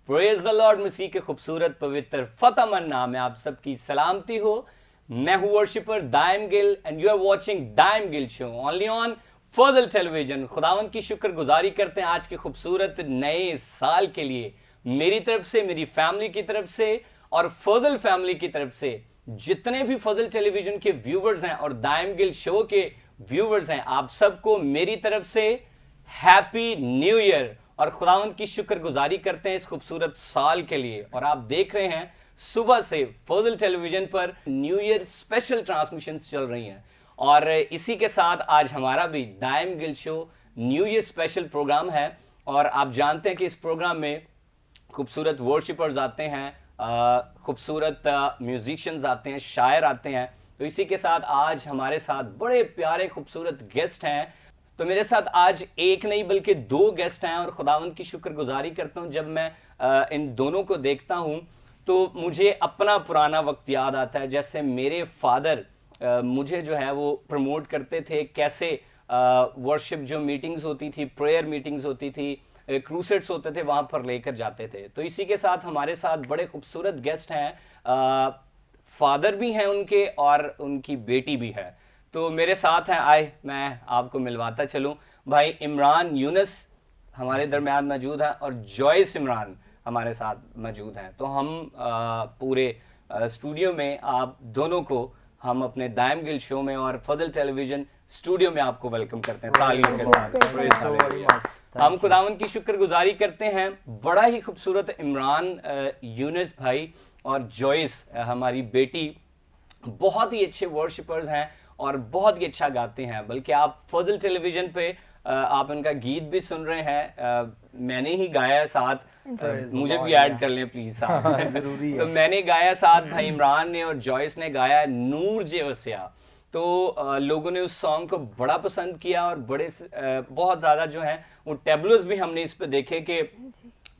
Praise the Lord. मसीह के खूबसूरत पवित्र फतेहमंद नाम में आप सबकी सलामती हो। मैं हूं worshipper Daim Gill and you are watching Daim Gill show only on Fazal television. खुदावंद की शुक्रगुजारी करते हैं आज के खूबसूरत नए साल के लिए। मेरी तरफ से, मेरी फैमिली की तरफ से और फजल फैमिली की तरफ से जितने भी फजल टेलीविजन के व्यूवर्स हैं और दाइम गिल शो के व्यूवर्स हैं, आप सबको मेरी तरफ से हैप्पी न्यू ईयर और खुदावंद की शुक्रगुजारी करते हैं इस खूबसूरत साल के लिए। और आप देख रहे हैं सुबह से फजल टेलीविजन पर न्यू ईयर स्पेशल ट्रांसमिशंस चल रही हैं और इसी के साथ आज हमारा भी Daim Gill show new year special program है। और आप जानते हैं कि इस प्रोग्राम में खूबसूरत वर्शिपर्स आते हैं, खूबसूरत म्यूजिशियंस आते हैं, शायर आते हैं। तो इसी के साथ आज हमारे साथ बड़े प्यारे खूबसूरत गेस्ट हैं। तो मेरे साथ आज एक नहीं बल्कि दो गेस्ट हैं और खुदावंद की शुक्रगुजारी करता हूं। जब मैं इन दोनों को देखता हूं तो मुझे अपना पुराना वक्त याद आता है, जैसे मेरे फादर मुझे जो है वो प्रमोट करते थे, कैसे वर्शिप जो मीटिंग्स होती थी, प्रेयर मीटिंग्स होती थी, क्रूसेड्स होते थे, वहाँ पर लेकर जाते थे। तो इसी के साथ हमारे साथ बड़े खूबसूरत गेस्ट हैं, फादर भी हैं उनके और उनकी बेटी भी है। तो मेरे साथ हैं, आए मैं आपको मिलवाता चलूं। भाई इमरान यूनुस हमारे दरमियान मौजूद हैं और जॉयस इमरान हमारे साथ मौजूद हैं। तो हम पूरे स्टूडियो में आप दोनों को हम अपने दाइम गिल शो में और फजल टेलीविजन स्टूडियो में आपको वेलकम करते हैं तालियों के साथ। हम खुदावंद की शुक्रगुजारी करते हैं। बड़ा ही खूबसूरत इमरान यूनुस भाई और जॉयस हमारी बेटी बहुत ही अच्छे वर्शिपर्स हैं और बहुत ही अच्छा गाते हैं। बल्कि आप फजल टेलीविजन पे आप इनका गीत भी सुन रहे हैं, मैंने ही गाया साथ, मुझे भी ऐड कर लें प्लीज साथ। जरूरी है। तो मैंने गाया साथ, भाई इमरान ने और जॉयस ने गाया नूर जे वसिया। तो लोगों ने उस सॉन्ग को बड़ा पसंद किया और बड़े बहुत ज़्यादा जो है वो टेबलोज भी हमने इस पे देखे कि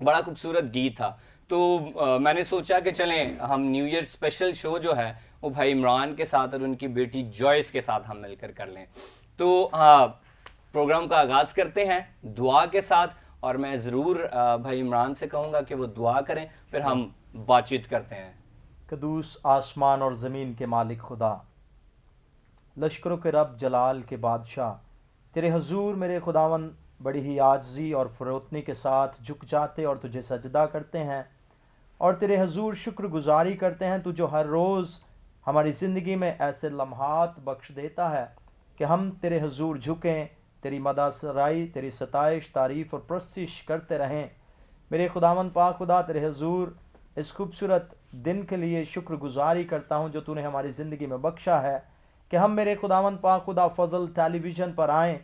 बड़ा खूबसूरत गीत था। तो मैंने सोचा कि चलें हम न्यू ईयर स्पेशल शो जो है वो भाई इमरान के साथ और उनकी बेटी जॉयस के साथ हम मिलकर कर लें। तो हाँ, प्रोग्राम का आगाज़ करते हैं दुआ के साथ और मैं ज़रूर भाई इमरान से कहूँगा कि वो दुआ करें, फिर हम बातचीत करते हैं। कदूस आसमान और ज़मीन के मालिक खुदा, लश्करों के रब, जलाल के बादशाह, तेरे हजूर मेरे खुदावन बड़ी ही आजजी और फरोतनी के साथ झुक जाते और तुझे सजदा करते हैं और तेरे हजूर शुक्रगुजारी करते हैं। तू जो हर रोज़ हमारी ज़िंदगी में ऐसे लम्हात बख्श देता है कि हम तेरे हजूर झुकें, तेरी मदा सराई, तेरी सताइश, तारीफ़ और प्रस्तिश करते रहें। मेरे खुदावन पाक खुदा, तेरे हजूर इस खूबसूरत दिन के लिए शुक्रगुजारी करता हूँ जो तूने हमारी ज़िंदगी में बख्शा है कि हम मेरे खुदावन पाक खुदा फजल टेलीविज़न पर आएँ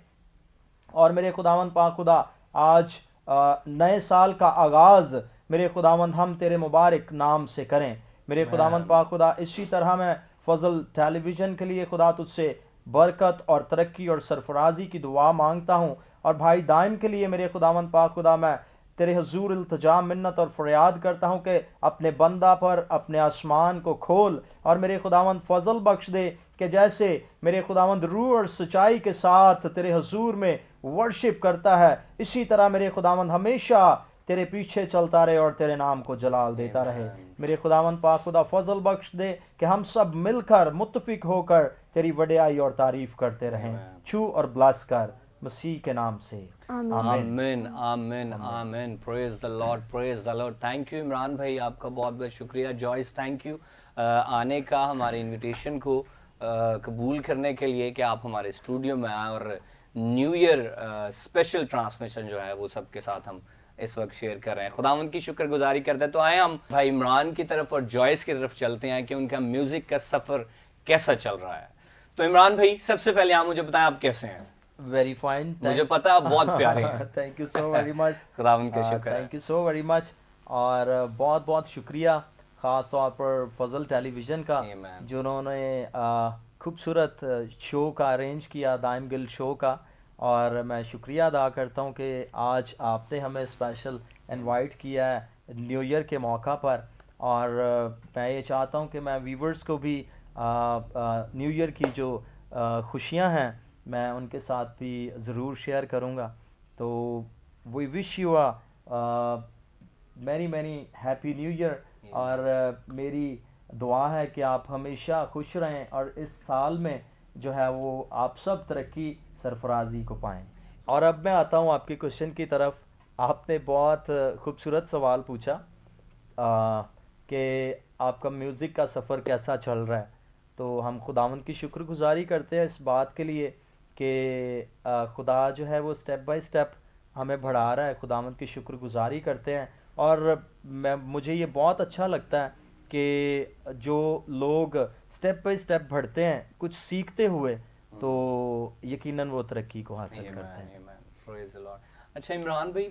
और मेरे खुदावन पाक खुदा आज नए साल का आगाज़ मेरे खुदावंद हम तेरे मुबारक नाम से करें। मेरे खुदावंद पाक खुदा, इसी तरह मैं फजल टेलीविज़न के लिए खुदा तुझसे बरकत और तरक्की और सरफराजी की दुआ मांगता हूँ। और भाई दाइम के लिए मेरे खुदावंद पाक खुदा मैं तेरे हजूर इल्तिजा मिन्नत और फरियाद करता हूँ कि अपने बंदा पर अपने आसमान को खोल और मेरे खुदावंद फजल बख्श दे कि जैसे मेरे खुदावंद रूह और सच्चाई के साथ तेरे हजूर में वर्शिप करता है, इसी तरह मेरे खुदावंद हमेशा तेरे पीछे चलता रहे और तेरे नाम को जलाल देता रहे। मेरे खुदावंद पाक खुदा फजल बख्श दे कि हम सब मिलकर मुत्तफिक होकर तेरी वडियाई और तारीफ करते रहें। छू और ब्लस कर मसीह के नाम से, आमीन आमीन आमीन। Praise the Lord, praise the Lord. Thank you Imran भाई, आपका बहुत बहुत शुक्रिया। जॉयस, थैंक यू आने का, हमारे इनविटेशन को कबूल करने के लिए कि आप हमारे स्टूडियो में आए और न्यू ईयर स्पेशल ट्रांसमिशन जो है वो सबके साथ हम इस वक्त शेयर कर रहे हैं। खुदावंद की शुक्रगुजारी करते हैं। तो आए हम भाई इमरान की तरफ और जॉयस की तरफ चलते हैं कि उनका म्यूजिक का सफ़र कैसा चल रहा है। तो इमरान भाई, सबसे पहले आप मुझे बताएं आप कैसे हैं। वेरी फाइन, मुझे पता है आप बहुत प्यारे हैं। Thank you so very much. खुदावंद का शुक्र है। Thank you so very much और बहुत बहुत शुक्रिया ख़ास तौर पर फजल टेलीविज़न का जिन्होंने खूबसूरत शो का अरेंज किया, दाइम गिल शो का। और मैं शुक्रिया अदा करता हूँ कि आज आपने हमें स्पेशल इनवाइट किया है न्यू ईयर के मौका पर। और मैं ये चाहता हूँ कि मैं व्यूवर्स को भी न्यू ईयर की जो खुशियाँ हैं मैं उनके साथ भी ज़रूर शेयर करूँगा। तो we wish you many many happy new year. और मेरी दुआ है कि आप हमेशा खुश रहें और इस साल में जो है वो आप सब तरक्की सरफराजी को पाएं। और अब मैं आता हूँ आपके क्वेश्चन की तरफ। आपने बहुत खूबसूरत सवाल पूछा कि आपका म्यूज़िक का सफ़र कैसा चल रहा है। तो हम खुदावंद की शुक्रगुजारी करते हैं इस बात के लिए कि खुदा जो है वो स्टेप बाय स्टेप हमें बढ़ा रहा है। खुदावंद की शुक्रगुजारी करते हैं। और मुझे ये बहुत अच्छा लगता है कि जो लोग स्टेप बाय स्टेप बढ़ते हैं कुछ सीखते हुए, तो यकीनन वो तरक्की को हासिल करते हैं। Praise the Lord। अच्छा इमरान भाई,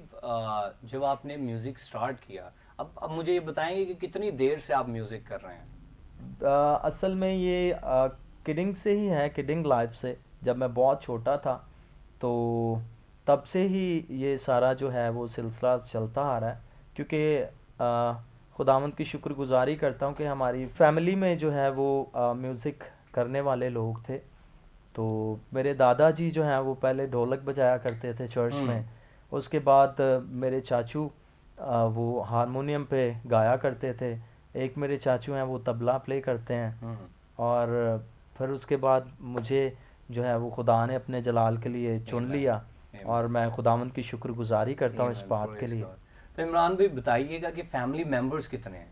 जब आपने म्यूजिक स्टार्ट किया, अब मुझे ये बताएंगे कि कितनी देर से आप म्यूजिक कर रहे हैं? असल में ये किडिंग से ही है, किडिंग लाइफ से। जब मैं बहुत छोटा था तो तब से ही ये सारा जो है वो सिलसिला चलता आ रहा है। क्योंकि खुदावंद की शुक्रगुजारी करता हूँ कि हमारी फैमिली में जो है वो म्यूज़िक करने वाले लोग थे। तो मेरे दादाजी जो हैं वो पहले ढोलक बजाया करते थे चर्च में। उसके बाद मेरे चाचू वो हारमोनियम पे गाया करते थे। एक मेरे चाचू हैं वो तबला प्ले करते हैं। और फिर उसके बाद मुझे जो है वो खुदा ने अपने जलाल के लिए चुन लिया। और मैं खुदावंद की शुक्रगुजारी करता हूँ इस बात के लिए। तो इमरान भाई बताइएगा कि फैमिली मेंबर्स कितने हैं?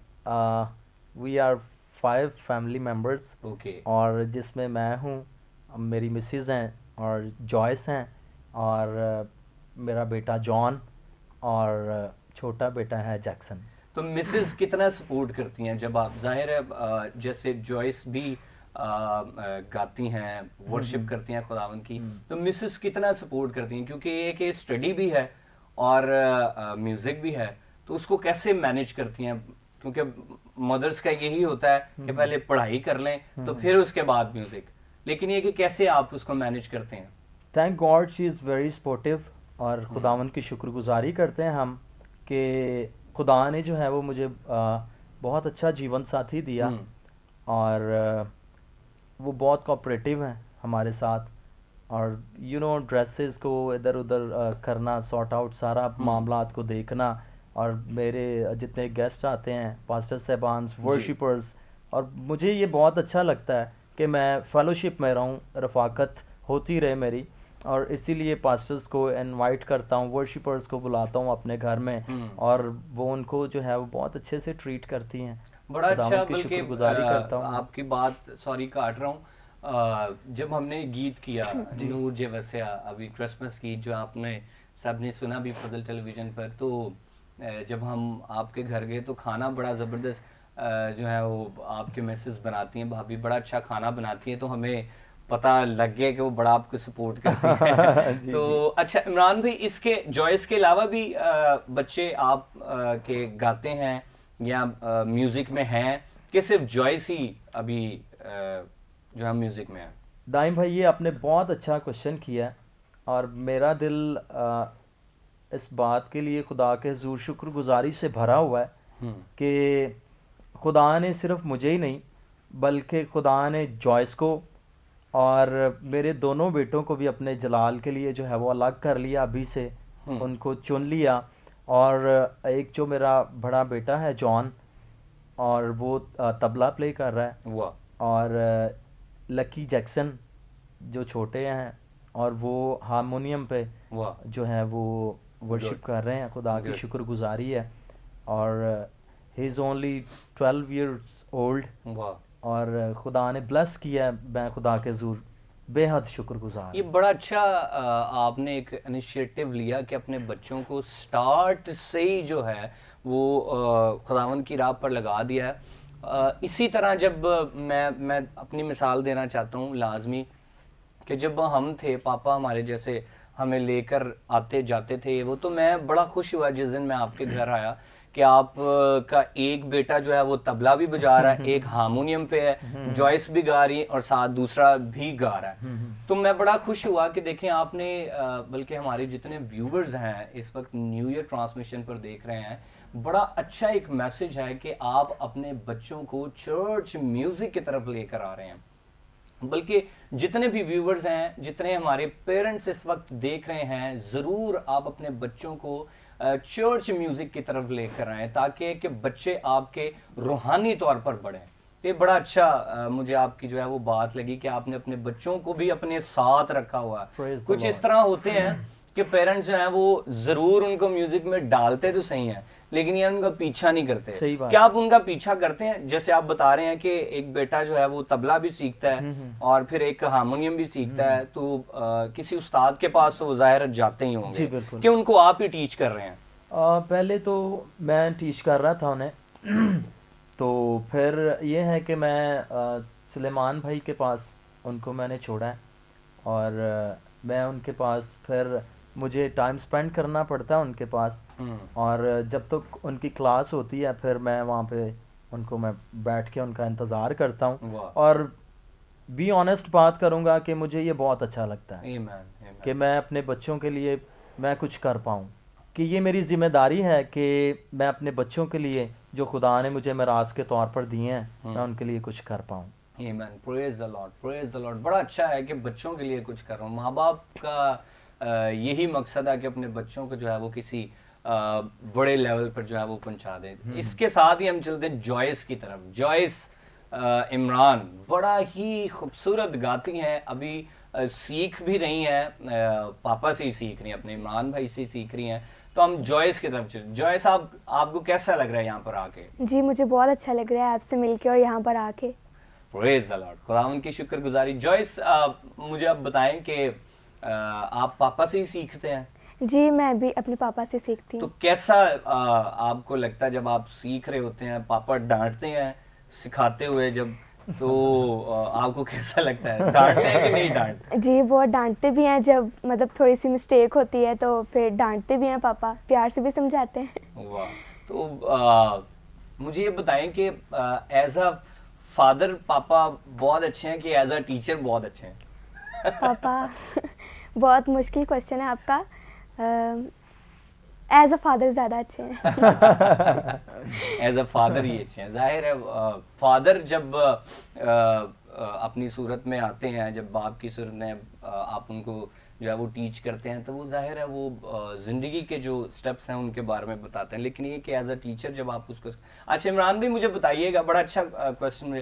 We are 5 family members. Okay. और जिसमें मैं हूँ, मेरी मिसेस हैं और जॉयस हैं और मेरा बेटा जॉन और छोटा बेटा है जैक्सन। तो मिसेस कितना सपोर्ट करती हैं जब आप, जाहिर है जैसे जॉयस भी गाती हैं, वर्शिप करती हैं खुदावंद की, तो मिसेस कितना सपोर्ट करती हैं? क्योंकि एक स्टडी भी है और म्यूजिक भी है, तो उसको कैसे मैनेज करती हैं? क्योंकि मदर्स का यही होता है कि पहले पढ़ाई कर लें तो फिर उसके बाद म्यूजिक, लेकिन ये कि कैसे आप उसको मैनेज करते हैं? Thank God she is very supportive. और खुदावंद की शुक्रगुजारी करते हैं हम कि खुदा ने जो है वो मुझे बहुत अच्छा जीवन साथी दिया। और वो बहुत कोऑपरेटिव हैं हमारे साथ। और ड्रेसेस को इधर उधर करना, सॉर्ट आउट सारा मामलात को देखना। और मेरे जितने गेस्ट आते हैं, पास्टर साहबान्स, वर्शिपर्स, और मुझे ये बहुत अच्छा लगता है कि मैं फेलोशिप में रहूं, रफाकत होती रहे मेरी। और इसीलिए पास्टर्स को इनवाइट करता हूँ, वर्शिपर्स को बुलाता हूँ अपने घर में, और वो उनको जो है वो बहुत अच्छे से ट्रीट करती हैं। बड़ा अच्छा। बल्कि शुक्रगुजारी करता हूँ। आपकी बात, सॉरी काट रहा हूँ, जब हमने गीत किया नूर जे वसिया, अभी क्रिसमस गीत जो आपने सबने सुना भी फजल टेलीविजन पर, तो जब हम आपके घर गए तो खाना बड़ा ज़बरदस्त जो है वो आपके मिसेस बनाती हैं, भाभी बड़ा अच्छा खाना बनाती हैं, तो हमें पता लग गया कि वो बड़ा आपको सपोर्ट करती है। तो अच्छा इमरान भाई, इसके जॉयस के अलावा भी बच्चे आप के गाते हैं या म्यूजिक में हैं, कि सिर्फ जॉयस ही अभी जो है म्यूजिक में है? दाइम भाई, ये आपने बहुत अच्छा क्वेश्चन किया है। और मेरा दिल इस बात के लिए खुदा के हुजूर शुक्रगुजारी से भरा हुआ है कि खुदा ने सिर्फ मुझे ही नहीं बल्कि खुदा ने जॉयस को और मेरे दोनों बेटों को भी अपने जलाल के लिए जो है वो अलग कर लिया अभी से, उनको चुन लिया। और एक जो मेरा बड़ा बेटा है जॉन, और वो तबला प्ले कर रहा है। और लकी जैक्सन जो छोटे हैं, और वो हारमोनियम पे जो है वो वर्शिप कर रहे हैं। खुदा की शुक्रगुजारी है। और he is only 12 years old। और खुदा ने ब्लेस किया है। मैं खुदा के ज़ूर बेहद शुक्रगुजार। ये बड़ा अच्छा आपने एक इनिशिएटिव लिया कि अपने बच्चों को स्टार्ट से ही जो है वो खुदावंद की राह पर लगा दिया है। इसी तरह जब मैं अपनी मिसाल देना चाहता हूँ लाजमी, कि जब हम थे, पापा हमारे जैसे हमें लेकर आते जाते थे वो, तो मैं बड़ा खुश हुआ जिस दिन मैं आपके घर आया कि आप का एक बेटा जो है वो तबला भी बजा रहा है, एक हारमोनियम पे है, जॉयस भी गा रही है और साथ दूसरा भी गा रहा है। तो मैं बड़ा खुश हुआ कि देखें आपने, बल्कि हमारे जितने व्यूवर्स हैं इस वक्त न्यू ईयर ट्रांसमिशन पर देख रहे हैं, बड़ा अच्छा एक मैसेज है कि आप अपने बच्चों को चर्च म्यूजिक की तरफ लेकर आ रहे हैं। बल्कि जितने भी व्यूवर्स हैं, जितने हमारे पेरेंट्स इस वक्त देख रहे हैं, ज़रूर आप अपने बच्चों को चर्च म्यूजिक की तरफ लेकर आए ताकि कि बच्चे आपके रूहानी तौर पर बढ़ें। ये बड़ा अच्छा मुझे आपकी जो है वो बात लगी कि आपने अपने बच्चों को भी अपने साथ रखा हुआ है। Praise the कुछ इस Lord. तरह होते हैं कि पेरेंट्स जो हैं वो जरूर उनको म्यूजिक में डालते तो सही हैं, लेकिन ये उनका पीछा नहीं करते। सही बात। क्या आप उनका पीछा करते हैं? जैसे आप बता रहे हैं कि एक बेटा जो है वो तबला भी सीखता है और फिर एक हारमोनियम भी सीखता है, तो किसी उस्ताद के पास तो वो जाहिर जाते ही जी, होंगे बिल्कुल। कि उनको आप ही टीच कर रहे हैं। पहले तो मैं टीच कर रहा था उन्हें तो फिर ये है कि मैं सुलेमान भाई के पास उनको मैंने छोड़ा है और मैं उनके पास फिर मुझे टाइम स्पेंड करना पड़ता है उनके पास और जब तक उनकी क्लास होती है फिर मैं वहाँ पे उनको मैं बैठ के उनका इंतज़ार करता हूँ वाह। और बी ऑनेस्ट बात करूँगा कि मुझे ये बहुत अच्छा लगता है आमीन, आमीन। कि मैं अपने बच्चों के लिए मैं कुछ कर पाऊँ, कि ये मेरी ज़िम्मेदारी है कि मैं अपने बच्चों के लिए जो खुदा ने मुझे मिरास के तौर पर दिए हैं मैं उनके लिए कुछ कर पाऊँ। आमीन, praise the Lord, praise the Lord. बड़ा अच्छा है कि बच्चों के लिए कुछ कर रहा हूँ। माँ बाप का यही मकसद है कि अपने बच्चों को जो है वो किसी बड़े लेवल पर जो है वो पहुंचा दें। इसके साथ ही हम चलते हैं जॉयस की तरफ। जॉयस इमरान बड़ा ही खूबसूरत गाती हैं, अभी सीख भी रही हैं, पापा से ही सीख रही हैं, अपने इमरान भाई से ही सीख रही हैं। तो हम जॉयस की तरफ चलते। जॉयस आपको कैसा लग रहा है यहाँ पर आके? जी मुझे बहुत अच्छा लग रहा है आपसे मिलके और यहाँ पर आके। प्रेज द लॉर्ड, खुदावन की शुक्रगुजारी। जॉयस मुझे अब बताएं कि आप पापा से ही सीखते हैं? जी मैं भी अपने पापा से सीखती तो हूँ। कैसा आपको लगता है जब आप सीख रहे होते हैं, पापा डांटते हैं सिखाते हुए जब, तो आपको कैसा लगता है? डांटते हैं कि नहीं डांटते? जी बहुत डांटते भी हैं, जब मतलब थोड़ी सी मिस्टेक होती है तो फिर डांटते भी हैं पापा, प्यार से भी समझाते हैं। वाह। तो मुझे ये बताएं कि एज अ फादर पापा बहुत अच्छे हैं कि एज अ टीचर बहुत अच्छे हैं? पापा बहुत मुश्किल क्वेश्चन है आपका। एज अ फादर ज़्यादा अच्छे हैं। एज अ फादर ही अच्छे हैं। जाहिर है फादर जब अपनी सूरत में आते हैं, जब बाप की सूरत में आप उनको जो है वो टीच करते हैं, तो वो जाहिर है वो ज़िंदगी के जो स्टेप्स हैं उनके बारे में बताते हैं। लेकिन ये कि एज अ टीचर जब आप उसको। अच्छा इमरान भी मुझे बताइएगा, बड़ा अच्छा क्वेश्चन।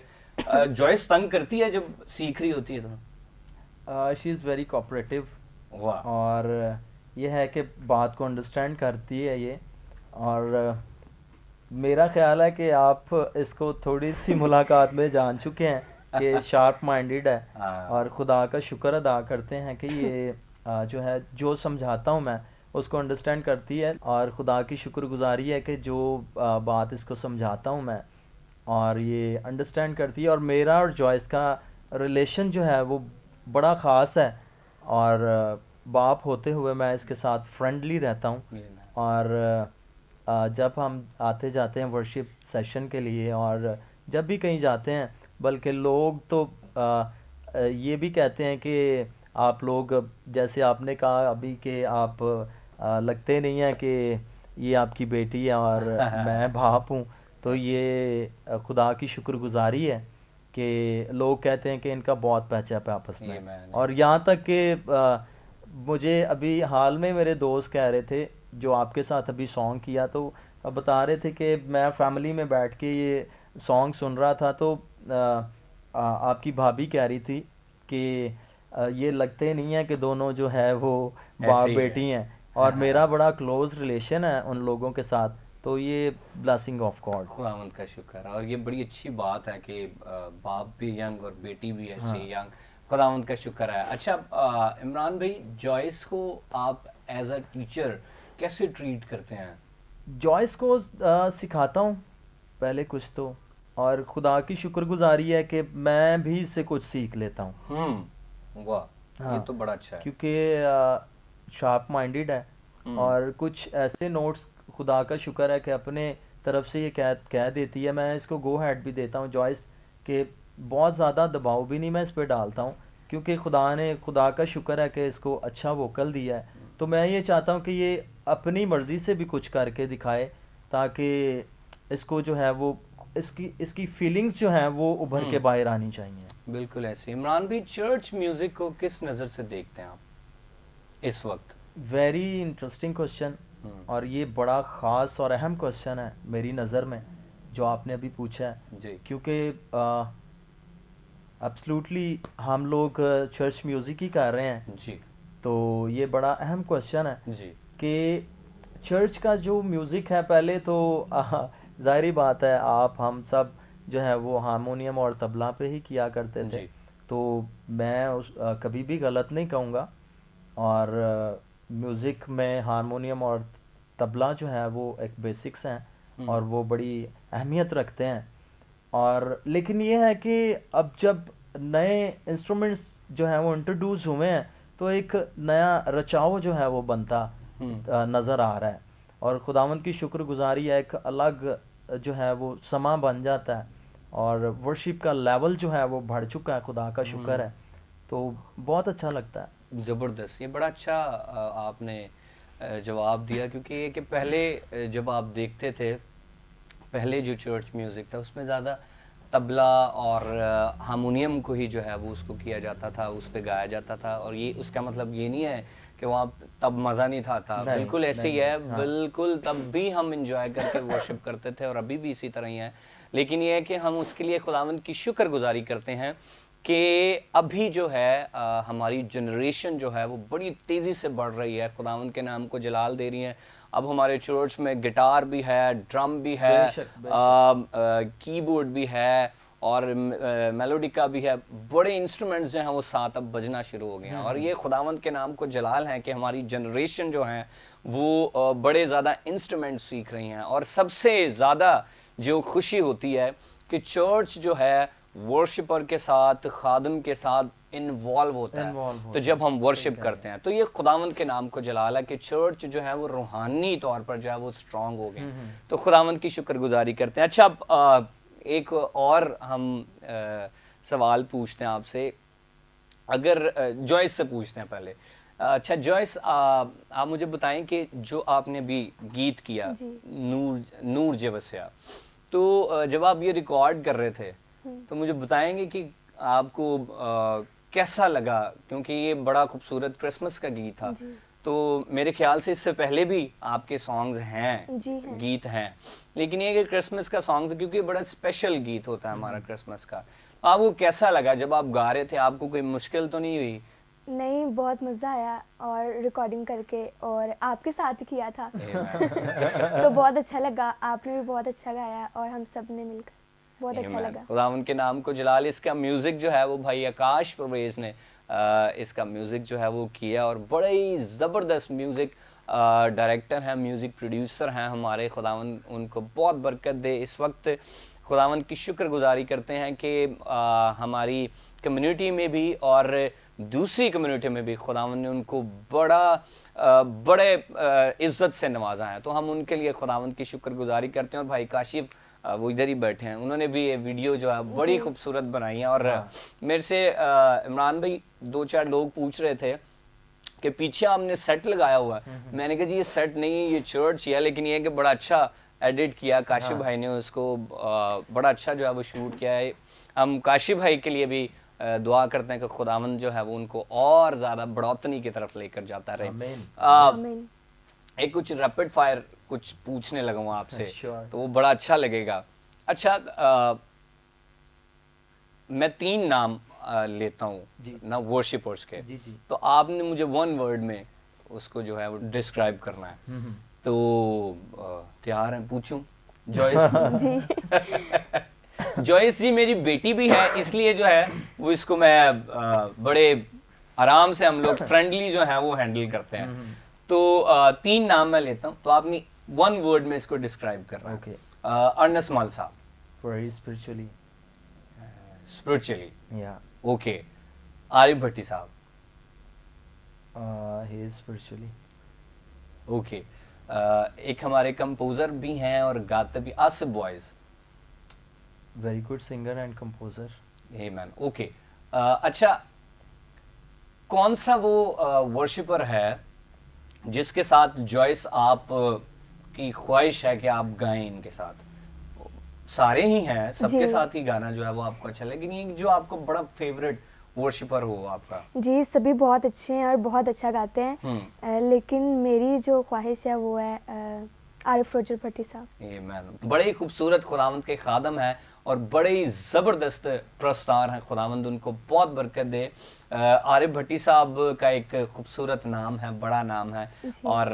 जॉयस तंग करती है जब सीख रही होती है तो? शी इज़ वेरी कोऑपरेटिव वाह। और ये है कि बात को अंडरस्टैंड करती है ये। और मेरा ख्याल है कि आप इसको थोड़ी सी मुलाकात में जान चुके हैं कि शार्प माइंडेड है और खुदा का शुक्र अदा करते हैं कि ये जो है जो समझाता हूँ मैं उसको अंडरस्टैंड करती है और खुदा की शुक्रगुजारी है कि जो बात इसको समझाता हूँ मैं और ये अंडरस्टैंड करती है। और मेरा और जॉयस का रिलेशन जो है वो बड़ा ख़ास है और बाप होते हुए मैं इसके साथ फ्रेंडली रहता हूँ। और जब हम आते जाते हैं वर्शिप सेशन के लिए और जब भी कहीं जाते हैं, बल्कि लोग तो ये भी कहते हैं कि आप लोग, जैसे आपने कहा अभी कि आप लगते नहीं हैं कि ये आपकी बेटी है और मैं बाप हूँ, तो ये खुदा की शुक्रगुजारी है कि लोग कहते हैं कि इनका बहुत पैचअप है आपस में। और यहाँ तक कि मुझे अभी हाल में मेरे दोस्त कह रहे थे जो आपके साथ अभी सॉन्ग किया, तो बता रहे थे कि मैं फैमिली में बैठ के ये सॉन्ग सुन रहा था तो आपकी भाभी कह रही थी कि ये लगते नहीं है कि दोनों जो है वो बाप बेटी हैं। और मेरा बड़ा क्लोज रिलेशन है उन लोगों के साथ, तो ये ब्लेसिंग ऑफ गॉड, खुदावंद का शुक्र है। और ये बड़ी अच्छी बात है कि बाप भी यंग और बेटी भी ऐसे यंग। खुदावंद का शुक्र है। अच्छा इमरान भाई, जॉयस को आप एज अ टीचर कैसे ट्रीट करते हैं? जॉयस को सिखाता हूँ पहले कुछ तो, और खुदा की शुक्रगुजारी है कि मैं भी इससे कुछ सीख लेता हूँ। वाह। हाँ, ये तो बड़ा अच्छा है क्योंकि शार्प माइंडेड है और कुछ ऐसे नोट्स खुदा का शुक्र है कि अपने तरफ से ये कह देती है। मैं इसको गो हेड भी देता हूँ जॉयस के, बहुत ज़्यादा दबाव भी नहीं मैं इस पर डालता हूँ क्योंकि खुदा का शुक्र है कि इसको अच्छा वोकल दिया है। तो मैं ये चाहता हूँ कि ये अपनी मर्ज़ी से भी कुछ करके दिखाए ताकि इसको जो है वो इसकी फीलिंग्स जो हैं वो उभर के बाहर आनी चाहिए। बिल्कुल ऐसे। इमरान भी चर्च म्यूज़िक को किस नज़र से देखते हैं आप इस वक्त? Very interesting question. और ये बड़ा ख़ास और अहम क्वेश्चन है मेरी नज़र में जो आपने अभी पूछा है, जी क्योंकि एब्सोल्युटली हम लोग चर्च म्यूज़िक ही कर रहे हैं, जी तो ये बड़ा अहम क्वेश्चन है जी कि चर्च का जो म्यूज़िक है, पहले तो ज़ाहिरी बात है आप हम सब जो है वो हारमोनियम और तबला पे ही किया करते थे, जी तो मैं कभी भी गलत नहीं कहूँगा। और म्यूज़िक में हारमोनियम और तबला जो है वो एक बेसिक्स हैं और वो बड़ी अहमियत रखते हैं। और लेकिन ये है कि अब जब नए इंस्ट्रूमेंट्स जो हैं वो इंट्रोड्यूस हुए हैं तो एक नया रचाव जो है वो बनता नज़र आ रहा है, और खुदावंद की शुक्रगुजारी है, एक अलग जो है वो समा बन जाता है और वर्शिप का लेवल जो है वो बढ़ चुका है, खुदा का शुक्र है, तो बहुत अच्छा लगता है। ज़बरदस्त, ये बड़ा अच्छा आपने जवाब दिया, क्योंकि ये कि पहले जब आप देखते थे, पहले जो चर्च म्यूज़िक था उसमें ज़्यादा तबला और हारमोनियम को ही जो है वो उसको किया जाता था, उस पे गाया जाता था। और ये उसका मतलब ये नहीं है कि वहाँ तब मज़ा नहीं था, नहीं, बिल्कुल ऐसे ही नहीं, है, हाँ। बिल्कुल तब भी हम इंजॉय करके वर्शिप करते थे और अभी भी इसी तरह ही है। लेकिन ये है कि हम उसके लिए खुदावंद की शुक्रगुजारी करते हैं कि अभी जो है हमारी जनरेशन जो है वो बड़ी तेज़ी से बढ़ रही है, खुदावंद के नाम को जलाल दे रही है। अब हमारे चर्च में गिटार भी है, ड्रम भी है, बेशक, कीबोर्ड भी है और मेलोडिका भी है, बड़े इंस्ट्रूमेंट्स जो हैं वो साथ अब बजना शुरू हो गए हैं। और ये खुदावंद के नाम को जलाल है कि हमारी जनरेशन जो है वो बड़े ज़्यादा इंस्ट्रूमेंट सीख रही हैं। और सबसे ज़्यादा जो खुशी होती है कि चर्च जो है वर्शिपर के साथ, खादम के साथ इन्वॉल्व होता है। तो जब हम वर्शिप करते हैं तो ये खुदावंद के नाम को जलाल है कि चर्च जो है वो रूहानी तौर पर जो है वो स्ट्रांग हो गए। तो खुदावंद की शुक्रगुजारी करते हैं। अच्छा, अब एक और हम सवाल पूछते हैं आपसे, अगर जॉयस से पूछते हैं पहले। अच्छा जॉयस, आप मुझे बताएं कि जो आपने भी गीत किया नूर जेवस्या, तो जब आप ये रिकॉर्ड कर रहे थे तो मुझे बताएंगे कि आपको कैसा लगा, क्योंकि ये बड़ा खूबसूरत क्रिसमस का गीत था। तो मेरे ख्याल से इससे पहले भी आपके सॉन्ग्स हैं, गीत हैं, लेकिन ये क्रिसमस का सॉन्ग, क्योंकि बड़ा स्पेशल गीत होता है हमारा क्रिसमस का। आपको कैसा लगा जब आप गा रहे थे? आपको कोई मुश्किल तो नहीं हुई? नहीं, बहुत मज़ा आया और रिकॉर्डिंग करके, और आपके साथ ही किया था तो बहुत अच्छा लगा। आपने भी बहुत अच्छा गाया और हम सब ने मिलकर बहुत अच्छा लगा। खुदावंद के नाम को जलाल। इसका म्यूज़िक जो है वो भाई आकाश परवेज ने इसका म्यूज़िक जो है वो किया, और बड़े ही ज़बरदस्त म्यूज़िक डायरेक्टर हैं, म्यूज़िक प्रोड्यूसर हैं हमारे। खुदावंद उनको बहुत बरकत दे। इस वक्त खुदावंद की शुक्रगुजारी करते हैं कि हमारी कम्युनिटी में भी और दूसरी कम्युनिटी में भी खुदावंद ने उनको बड़े इज़्ज़त से नवाजा है। तो हम उनके लिए खुदावंद की शुक्रगुजारी करते हैं। और भाई काशिफ वो इधर ही बैठे हैं, उन्होंने भी ये वीडियो जो है बड़ी खूबसूरत बनाई है। और मेरे से इमरान भाई 2-4 लोग पूछ रहे थे कि पीछे आपने सेट लगाया हुआ है। मैंने कहा जी ये सेट नहीं, ये चर्च ही है, लेकिन ये कि बड़ा अच्छा एडिट किया काशिफ भाई ने उसको, बड़ा अच्छा जो है वो शूट किया है। हम काशिफ भाई के लिए भी दुआ करते हैं कि खुदावंद जो है वो उनको और ज़्यादा बढ़ोतनी की तरफ लेकर जाता रहे। एक कुछ रैपिड फायर कुछ पूछने लगा हूँ आपसे, तो वो बड़ा अच्छा लगेगा। अच्छा, मैं 3 नाम लेता हूँ ना वर्शिपर्स के, तो आपने मुझे 1 वर्ड में उसको जो है वो डिस्क्राइब करना है। तो तैयार हैं? पूछूं? जॉयस जी जॉयस जी मेरी बेटी भी है, इसलिए जो है वो इसको मैं बड़े आराम से, हम लोग फ्रेंडली जो है वो हैंडल करते हैं। तो 3 नाम मैं लेता हूँ, तो आपने 1 वर्ड में इसको डिस्क्राइब करना है। अर्नस्ट मॉल साहब। Very spiritually. Spiritually. Yeah. Okay. Arif Bhatti साहब। He is spiritually. Okay. एक हमारे कंपोजर भी हैं और गाते भी, Asif boys. Very good singer and composer. Hey man. Okay. अच्छा, कौन सा वो वर्शिपर है जिसके साथ जॉयस आप की ख्वाहिश है कि आप गाएं इनके साथ? सारे ही हैं, सबके साथ ही गाना जो है वो आपको अच्छा, लेकिन ये जो आपको बड़ा फेवरेट वर्शिपर हो आपका? जी सभी बहुत अच्छे हैं और बहुत अच्छा गाते हैं, लेकिन मेरी जो ख्वाहिश है वो है आरिफ रोजर भट्टी साहब। ये मैन बड़े ही खूबसूरत खुदावंद के खादम हैं और बड़े ही ज़बरदस्त प्रस्तार हैं। खुदावंद उनको बहुत बरकत दे। आरिफ भट्टी साहब का एक खूबसूरत नाम है, बड़ा नाम है, और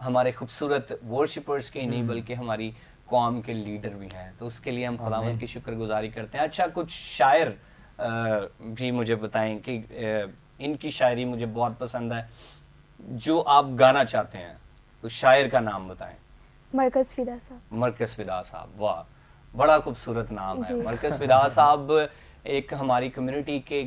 हमारे खूबसूरत वर्शिपर्स के नहीं बल्कि हमारी कौम के लीडर भी हैं, तो उसके लिए हम खुदावंद की शुक्रगुजारी करते हैं। अच्छा, कुछ शायर भी मुझे बताएं कि इनकी शायरी मुझे बहुत पसंद है, जो आप गाना चाहते हैं, तो शायर का नाम बताएं। मरकज फिदा साहब। मरकज फिदा साहब, वाह, बड़ा खूबसूरत नाम है। मरकज फिदा साहब एक हमारी कम्युनिटी के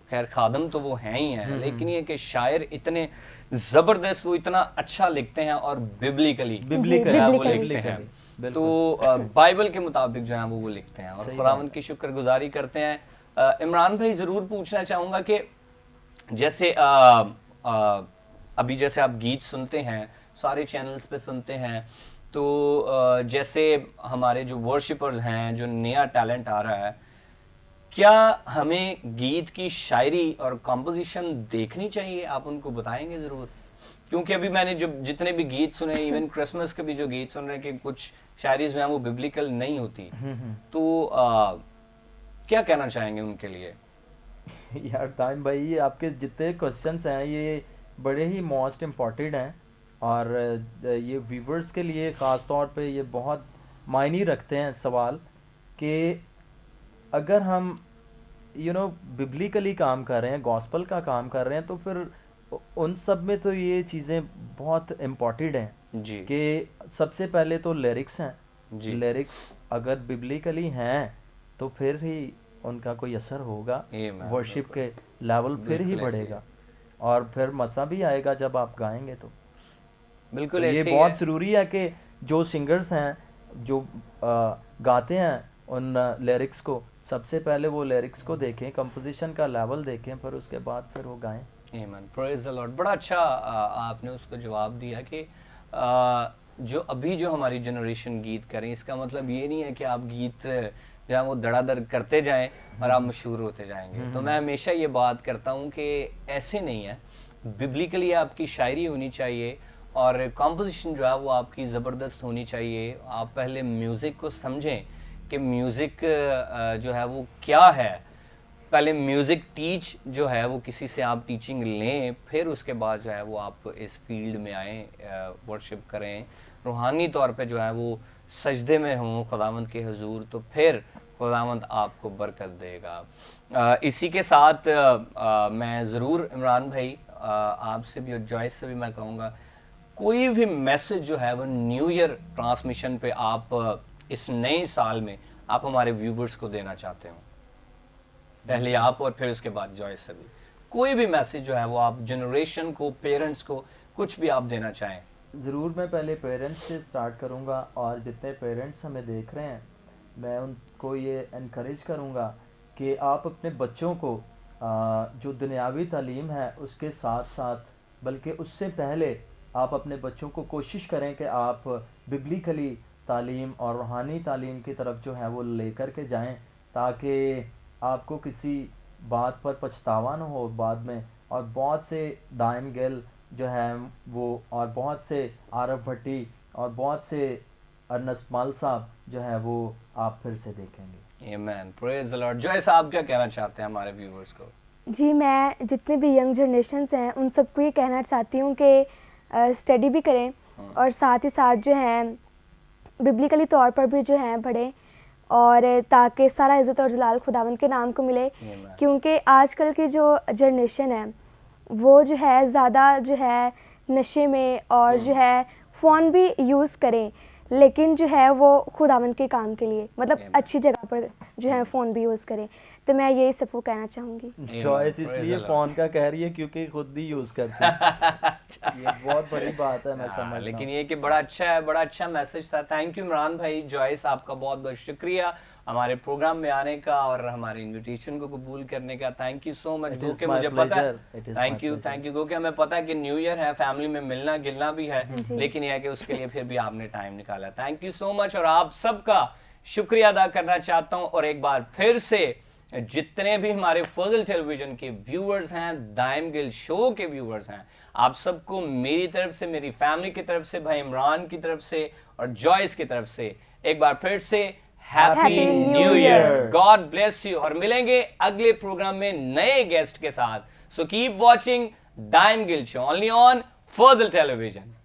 खैर खादम तो वो हैं ही हैं, लेकिन ये कि शायर इतने ज़बरदस्त, वो इतना अच्छा लिखते हैं और बिब्लिकली वो लिखते हैं, तो बाइबल के मुताबिक जो है वो लिखते हैं, और खुदावंद की शुक्रगुजारी करते हैं। इमरान भाई, ज़रूर पूछना चाहूँगा कि जैसे अभी जैसे आप गीत सुनते हैं, सारे चैनल्स पे सुनते हैं, तो जैसे हमारे जो वर्शिपर्स हैं, जो नया टैलेंट आ रहा है, क्या हमें गीत की शायरी और कंपोजिशन देखनी चाहिए? आप उनको बताएंगे ज़रूर, क्योंकि अभी मैंने जो जितने भी गीत सुने, इवन क्रिसमस के भी जो गीत सुन रहे हैं, कि कुछ शायरी जो है वो बिब्लिकल नहीं होती, तो क्या कहना चाहेंगे उनके लिए? यार टाइम भाई, ये आपके जितने क्वेश्चंस हैं ये बड़े ही मोस्ट इम्पॉर्टेंट हैं, और ये व्यूवर्स के लिए ख़ास तौर पे ये बहुत मायने रखते हैं सवाल, कि अगर हम बिब्लिकली काम कर रहे हैं, गॉस्पल का काम कर रहे हैं, तो फिर उन सब में तो ये चीज़ें बहुत इम्पॉर्टेंट हैं जी, कि सबसे पहले तो लिरिक्स हैं जी, लिरिक्स अगर बिब्लिकली हैं तो फिर ही उनका कोई असर होगा, वर्शिप के लेवल फिर ही बढ़ेगा, और फिर मज़ा भी आएगा जब आप गाएंगे। तो बिल्कुल तो ये ऐसे ही बहुत है। ज़रूरी है कि जो सिंगर्स हैं, जो गाते हैं उन लिरिक्स को, सबसे पहले वो लिरिक्स को देखें, कंपोजिशन का लेवल देखें, फिर उसके बाद फिर वो गाएं। आमीन, प्रेज़ द लॉर्ड। बड़ा अच्छा आपने उसको जवाब दिया कि जो अभी जो हमारी जनरेशन गीत करें, इसका मतलब ये नहीं है कि आप गीत जहाँ वो धड़ाधड़ करते जाएं और आप मशहूर होते जाएंगे। तो मैं हमेशा ये बात करता हूँ कि ऐसे नहीं है, बिब्लिकली आपकी शायरी होनी चाहिए और कंपोजिशन जो है वो आपकी ज़बरदस्त होनी चाहिए। आप पहले म्यूज़िक को समझें कि म्यूज़िक जो है वो क्या है, पहले म्यूज़िक टीच जो है वो किसी से आप टीचिंग लें, फिर उसके बाद जो है वो आप इस फील्ड में आएँ, वर्शिप करें, रूहानी तौर पे जो है वो सजदे में हों खुदावंद के हुजूर, तो फिर खुदावंद आपको बरकत देगा। इसी के साथ मैं ज़रूर इमरान भाई आपसे भी और जॉयस से भी मैं कहूँगा, कोई भी मैसेज जो है वो न्यू ईयर ट्रांसमिशन पे आप इस नए साल में आप हमारे व्यूवर्स को देना चाहते हो, पहले आप और फिर उसके बाद जॉयस से भी कोई भी मैसेज जो है वो आप जनरेशन को, पेरेंट्स को, कुछ भी आप देना चाहें। ज़रूर, मैं पहले पेरेंट्स से स्टार्ट करूंगा, और जितने पेरेंट्स हमें देख रहे हैं मैं उनको ये इनकरेज करूंगा कि आप अपने बच्चों को जो दुनियावी तालीम है उसके साथ साथ, बल्कि उससे पहले आप अपने बच्चों को कोशिश करें कि आप बिब्लिकली तालीम और रूहानी तालीम की तरफ जो है वो लेकर के जाएं, ताकि आपको किसी बात पर पछतावा ना हो बाद में। और बहुत से दाइम गिल जो है वो, और बहुत से आरफ भट्टी, और बहुत से अर्नस्ट माल साहब जो है वो आप फिर से देखेंगे। आमीन, प्रेज़ द लॉर्ड। जॉयस, आप क्या कहना चाहते हैं हमारे व्यूअर्स को? जी, मैं जितने भी यंग जनरेशन्स हैं उन सबको ये कहना चाहती हूँ कि स्टडी भी करें, और साथ ही साथ जो है बिब्लिकली तौर पर भी जो है बढ़ें, और ताकि सारा इज़्ज़त और जलाल खुदावंद के नाम को मिले। क्योंकि आजकल की जो जनरेशन है वो जो है ज़्यादा जो है नशे में, और जो है फ़ोन भी यूज़ करें, लेकिन जो है वो खुदावंद के काम के लिए, मतलब अच्छी जगह पर जो है फ़ोन भी यूज़ करें। तो मैं यही सबको कहना चाहूँगी। चॉइस इसलिए फ़ोन का कह रही है क्योंकि खुद भी यूज़ करती है। ये बहुत बड़ी बात है, मैं समझता हूँ। लेकिन ये कि बड़ा अच्छा है, बड़ा अच्छा मैसेज था। थैंक यू इमरान भाई, जॉयस, आपका बहुत बहुत शुक्रिया हमारे प्रोग्राम में आने का और हमारे इनविटेशन को कबूल करने का। Thank you so much. क्योंकि मुझे पता है, थैंक यू क्योंकि हमें पता है कि न्यू ईयर है, फैमिली में मिलना गिलना भी है, लेकिन यह है कि उसके लिए फिर भी आपने टाइम निकाला। थैंक यू सो मच, और आप सबका शुक्रिया अदा करना चाहता हूँ, और एक बार फिर से जितने भी हमारे फजल टेलीविजन के व्यूअर्स हैं, दाइम गिल शो के व्यूअर्स हैं, आप सबको मेरी तरफ से, मेरी फैमिली की तरफ से, भाई इमरान की तरफ से और जॉयस की तरफ से एक बार फिर से happy Happy new New year. Year। God bless you. और मिलेंगे अगले प्रोग्राम में नए गेस्ट के साथ। So keep watching Daim Gill show only on Fazal television.